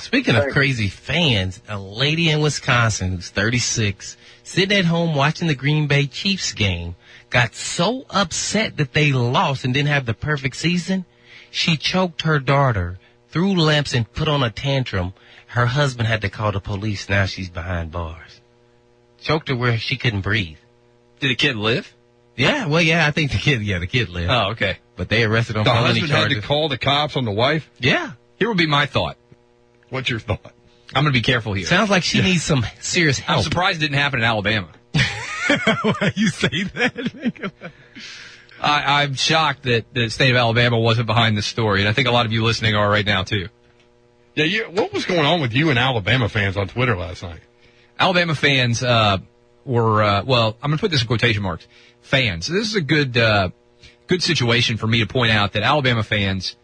Speaking of crazy fans, a lady in Wisconsin who's 36, sitting at home watching the Green Bay Chiefs game, got so upset that they lost and didn't have the perfect season, she choked her daughter, threw lamps, and put on a tantrum. Her husband had to call the police. Now she's behind bars. Choked her where she couldn't breathe. Did the kid live? Yeah, well, yeah, I think the kid lived. Oh, okay. But they arrested on felony charges. The husband had to call the cops on the wife? Yeah. Here would be my thought. What's your thought? I'm going to be careful here. Sounds like she needs some serious help. I'm surprised it didn't happen in Alabama. Why you say that? I'm shocked that the state of Alabama wasn't behind this story, and I think a lot of you listening are right now, too. Yeah, what was going on with you and Alabama fans on Twitter last night? Alabama fans were, well, I'm going to put this in quotation marks, fans. This is a good situation for me to point out that Alabama fans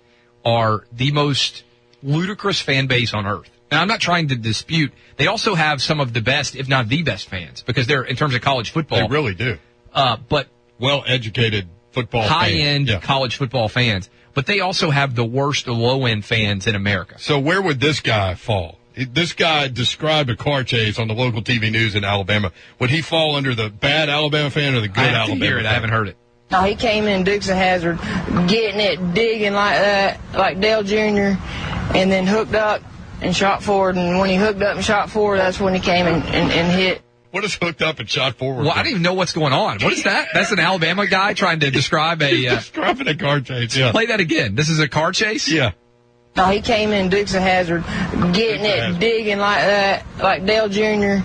are the most ludicrous fan base on earth. And I'm not trying to dispute. They also have some of the best, if not the best fans, because they're, in terms of college football. They really do. But well-educated football high-end fans. college football fans. But they also have the worst low-end fans in America. So where would this guy fall? This guy described a car chase on the local TV news in Alabama. Would he fall under the bad Alabama fan or the good Alabama fan? I haven't heard it. No, he came in Dukes of Hazzard, getting it, digging like that, like Dale Jr., and then hooked up and shot forward. And when he hooked up and shot forward, that's when he came and hit. What is hooked up and shot forward? Well, I don't even know what's going on. What is that? That's an Alabama guy trying to describe a... describing a car chase, yeah. Play that again. This is a car chase? Yeah. No, he came in Dukes of Hazzard, getting it, digging like that, like Dale Jr.,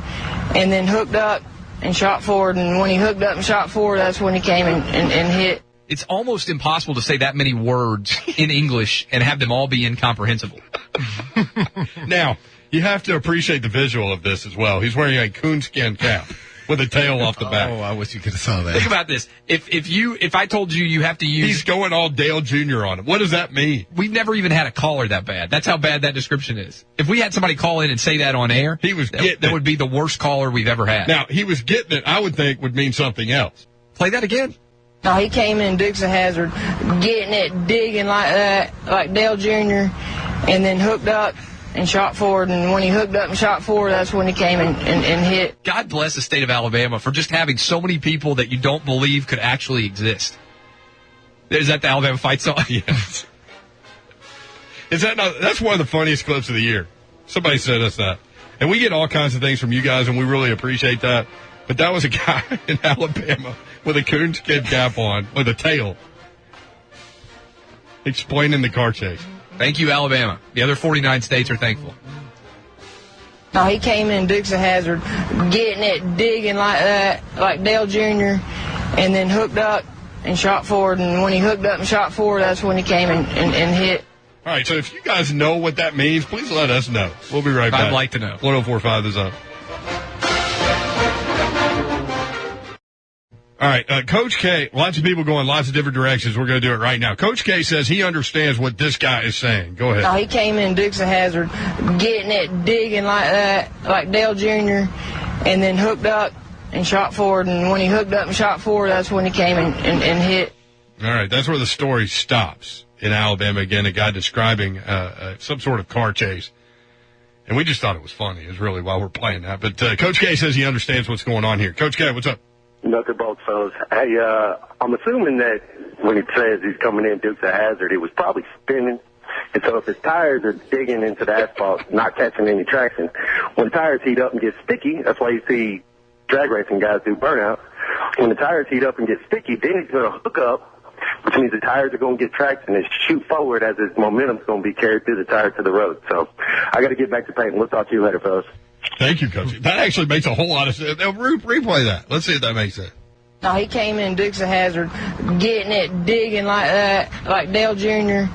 and then hooked up and shot forward. And when he hooked up and shot forward, that's when he came and hit. It's almost impossible to say that many words in English and have them all be incomprehensible. Now, you have to appreciate the visual of this as well. He's wearing a coonskin cap with a tail off the back. Oh, I wish you could have saw that. Think about this. If I told you have to use... He's going all Dale Jr. on him. What does that mean? We've never even had a caller that bad. That's how bad that description is. If we had somebody call in and say that on air, that would be the worst caller we've ever had. Now, he was getting it, I would think, would mean something else. Play that again. No, he came in Dukes of Hazzard, getting it, digging like that, like Dale Jr., and then hooked up and shot forward. And when he hooked up and shot forward, that's when he came and hit. God bless the state of Alabama for just having so many people that you don't believe could actually exist. Is that the Alabama fight song? Yes. Is that not? That's one of the funniest clips of the year. Somebody sent us that. And we get all kinds of things from you guys, and we really appreciate that. But that was a guy in Alabama with a coonskin cap on, with a tail, explaining the car chase. Thank you, Alabama. The other 49 states are thankful. No, he came in Dukes of Hazzard, getting it, digging like that, like Dale Jr., and then hooked up and shot forward. And when he hooked up and shot forward, that's when he came and hit. All right, so if you guys know what that means, please let us know. We'll be right back. I'd like to know. 104.5 is up. All right, Coach K, lots of people going lots of different directions. We're going to do it right now. Coach K says he understands what this guy is saying. Go ahead. No, he came in Dukes of Hazzard, getting it, digging like that, like Dale Jr., and then hooked up and shot forward. And when he hooked up and shot forward, that's when he came and hit. All right, that's where the story stops in Alabama. Again, a guy describing some sort of car chase. And we just thought it was funny, is really why we're playing that. But Coach K says he understands what's going on here. Coach K, what's up? Nothing, both fellas. Hey, I'm assuming that when he says he's coming in Dukes of Hazzard, he was probably spinning. And so if his tires are digging into the asphalt, not catching any traction, when tires heat up and get sticky, that's why you see drag racing guys do burnout. When the tires heat up and get sticky, then he's going to hook up, which means the tires are going to get traction and shoot forward as his momentum's going to be carried through the tire to the road. So I got to get back to painting. We'll talk to you later, fellas. Thank you, Coach. That actually makes a whole lot of sense. Replay that. Let's see if that makes sense. No, he came in Dukes of Hazzard, getting it, digging like that, like Dale Jr.,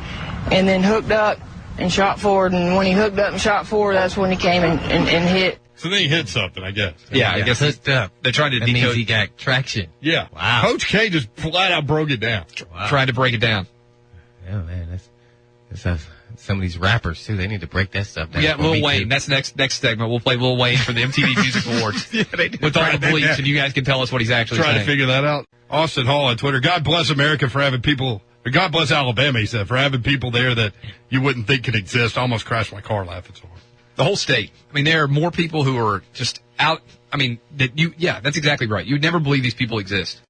and then hooked up and shot forward. And when he hooked up and shot forward, that's when he came and hit. So then he hit something, I guess. Yeah, I guess hooked up. They're trying to that decode. means he got traction. Yeah. Wow. Coach K just flat out broke it down. Wow. Trying to break it down. Yeah, man, that's some of these rappers too. They need to break that stuff down. Yeah, Lil Wayne. That's next segment. We'll play Lil Wayne for the MTV Music Awards. Yeah, they do. With all the bleeps, and you guys can tell us what he's actually saying. Trying to figure that out. Austin Hall on Twitter. God bless America for having people. Or God bless Alabama, he said, for having people there that you wouldn't think could exist. I almost crashed my car laughing so hard. The whole state. I mean, there are more people who are just out. I mean, that's exactly right. You'd never believe these people exist.